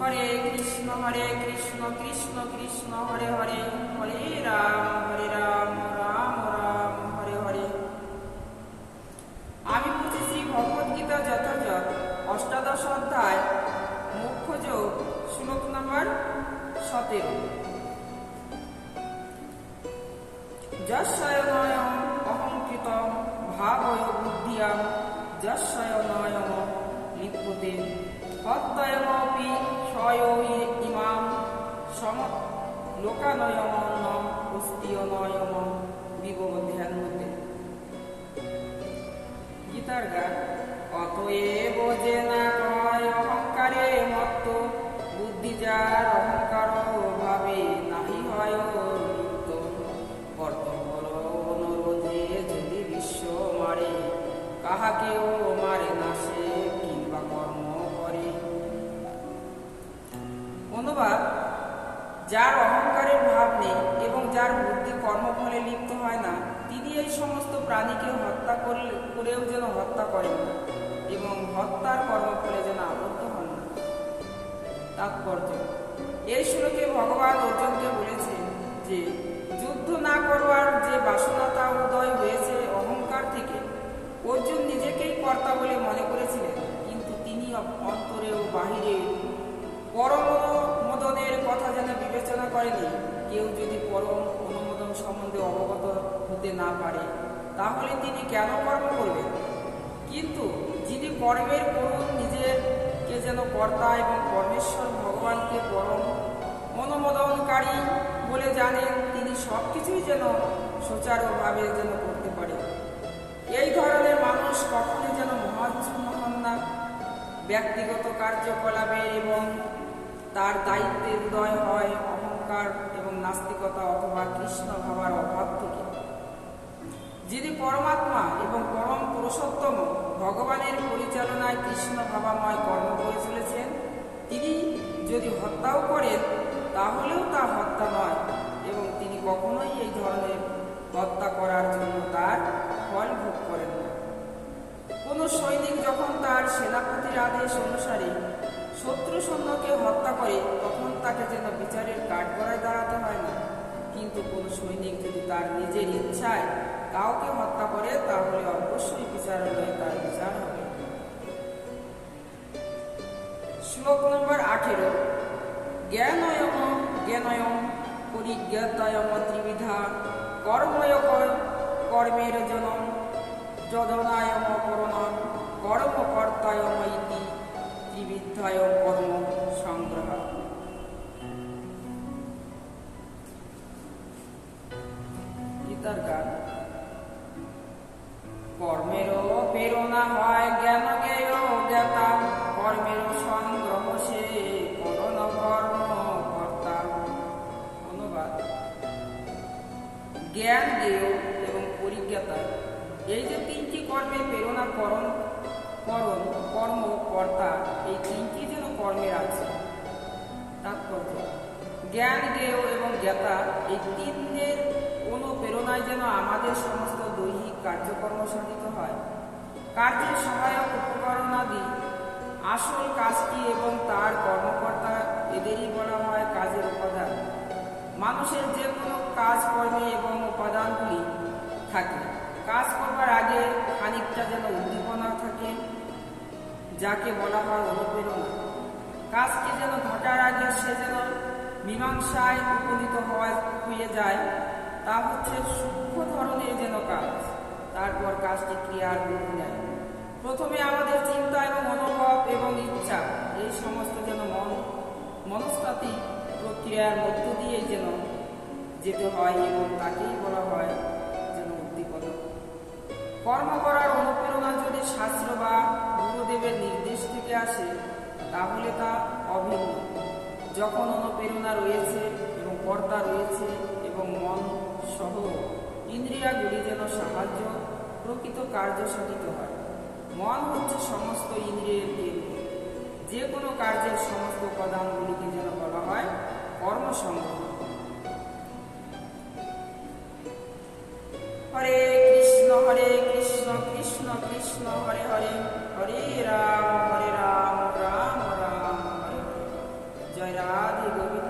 হরে কৃষ্ণ কৃষ্ণ কৃষ্ণ হরে হরে, হরে রাম রাম রাম হরে হরে। আমি বুঝেছি ভগবদ্গীতা যথাযথ অষ্টাদশ অধ্যায় মুখ্য যোগ শ্লোক নম্বর 17। যস্যয়নয়ম অহংকৃতম ভাবয় বুদ্ধিয়াম যস্যয়নয়ম লিপ্যতে তদ্বয়মপি স্বয়ো ইমাম সমত লোকানয়মন্নম অস্তিয়নয়ম বিবধ্যান্তে। গীতার গান। অতএব যে না কয় অহংকারে মত্ত, বুদ্ধি যার অহংকার ভাবে নাহি হয় লিপ্ত। কর্তব্যর অনুরোধে যদি বিশ্ব মারে, কাহাকেও মারে না সে কিংবা কর্ম করে। অনুবাদ। যার অহংকারের ভাব নেই এবং যার বুদ্ধি কর্মফলে লিপ্ত হয় না, তিনি এই সমস্ত প্রাণীকে হত্যা করেও যেন হত্যা করেন না এবং হত্যার কর্মফলে যেন আবদ্ধ হন না। তাৎপর্য। এই শ্লোকে ভগবান অর্জুনকে বলেছেন যে যুদ্ধ না করবার যে বাসনা তা উদয় হয়েছে অহংকার থেকে। অর্জুন নিজেকেই কর্তা বলে মনে করেছিলেন, কিন্তু তিনি অন্তরে ও বাহিরে পরম অনুমোদনের কথা যেন বিবেচনা করেনি। কেউ যদি পরম অনুমোদন সম্বন্ধে অবগত হতে না পারে, তাহলে তিনি কেন কর্ম করবেন? কিন্তু যিনি কর্মের করুণ নিজেকে যেন কর্তা এবং পরমেশ্বর ভগবানকে পরম অনুমোদনকারী বলে জানেন, তিনি সব কিছুই যেন সুচারুভাবে যেন করতে পারে। এই ধরনের মানুষ কখনোই যেন মহাচ্ছন্ন হন না। ব্যক্তিগত কার্যকলাপে এবং তার দায়িত্বে উদয় হয় অহংকার এবং নাস্তিকতা অথবা কৃষ্ণ ভাবার অভাব থেকে। যিনি পরমাত্মা এবং পরম পুরুষোত্তম ভগবানের পরিচালনায় কৃষ্ণ ভাবাময় কর্ম করে চলেছেন, তিনি যদি হত্যাও করেন তাহলেও তা হত্যা নয় এবং তিনি কখনোই এই ধরনের হত্যা করার জন্য তার ফল ভোগ করেন না। কোনো সৈনিক যখন তার সেনাপতির আদেশ অনুসারে শত্রু সৈন্যকে হত্যা করে, তখন তাকে যেন বিচারের কাঠগড়ায় দাঁড়াতে হয় না। কিন্তু কোনো সৈনিক যদি তার নিজের ইচ্ছায় কাউকে হত্যা করে, তাহলে অবশ্যই বিচারালয়ে তার বিচার হবে। শ্লোক নম্বর 18। জ্ঞানয়ম পরিজ্ঞাতয়ম ত্রিবিধা কর্ময় কর্মের জনম যদনায়ম করণম কর্মকর্তায়ম ইতি ত্রিবিধায় কর্ম সংগ্রহ। গীতার গান। কর্মেরও প্রেরণা হয় জ্ঞান জ্ঞেয় জ্ঞাতা, কর্মের সংগ্রহ সে করণ কর্ম কর্তা। অনুবাদ। জ্ঞান, জ্ঞেয় এবং পরিজ্ঞাতা, এই যে তিনটি কর্মের প্রেরণা কর্ম কর্তা, এই তিনটি যেন কর্মের আছে। তাৎপর্য। জ্ঞান, জ্ঞেয় এবং জ্ঞাতা এই তিনের অনুপ্রেরণায় যেন আমাদের সমস্ত দৈহিক কার্যকর্ম সাধিত হয়। কার্যের সহায়ক উপকরণাদি আসল কাজটি এবং তার কর্মকর্তা, এদেরই বলা হয় কাজের উপাদান। মানুষের যে কোনো কাজকর্মে এবং উপাদানগুলি থাকে। কাজ করবার আগে খানিকটা যেন উদ্দীপনা থাকে, যাকে বলা হয় অনুপ্রেরণা। কাজটি যেন ঘটার আগে সে যেন মীমাংসায় উপনীত হয়ে যায়, তা হচ্ছে সূক্ষ্ম ধরনের যেন কাজ। তারপর কাজটি ক্রিয়ার রূপ নেয়। প্রথমে আমাদের চিন্তা এবং অনুভব এবং ইচ্ছা, এই সমস্ত যেন মনস্তাত্ত্বিক প্রক্রিয়ার মধ্য দিয়ে যেন যেতে হয় এবং তাকেই বলা হয় যেন উদ্দীপনা। কর্ম করার অনুপ্রেরণা যদি শাস্ত্র বা গুরুদেবের নির্দেশ থেকে আসে, তাহলে তা অভিন্ন। যখন অনুপ্রেরণা রয়েছে এবং কর্তা রয়েছে এবং মন সহ ইন্দ্রিয়াগুলি যেন সাহায্য প্রকৃত কার্য সাধিত হয়। মন হচ্ছে সমস্ত ইন্দ্রিয়ের কেন্দ্র। যে কোনো কার্যের সমস্ত উপাদানগুলিকে যেন বলা হয় কর্মসংগ্রহ। হরে কৃষ্ণ কৃষ্ণ কৃষ্ণ হরে হরে, হরে রাম রাম রাম রাধে গোবিন্দ।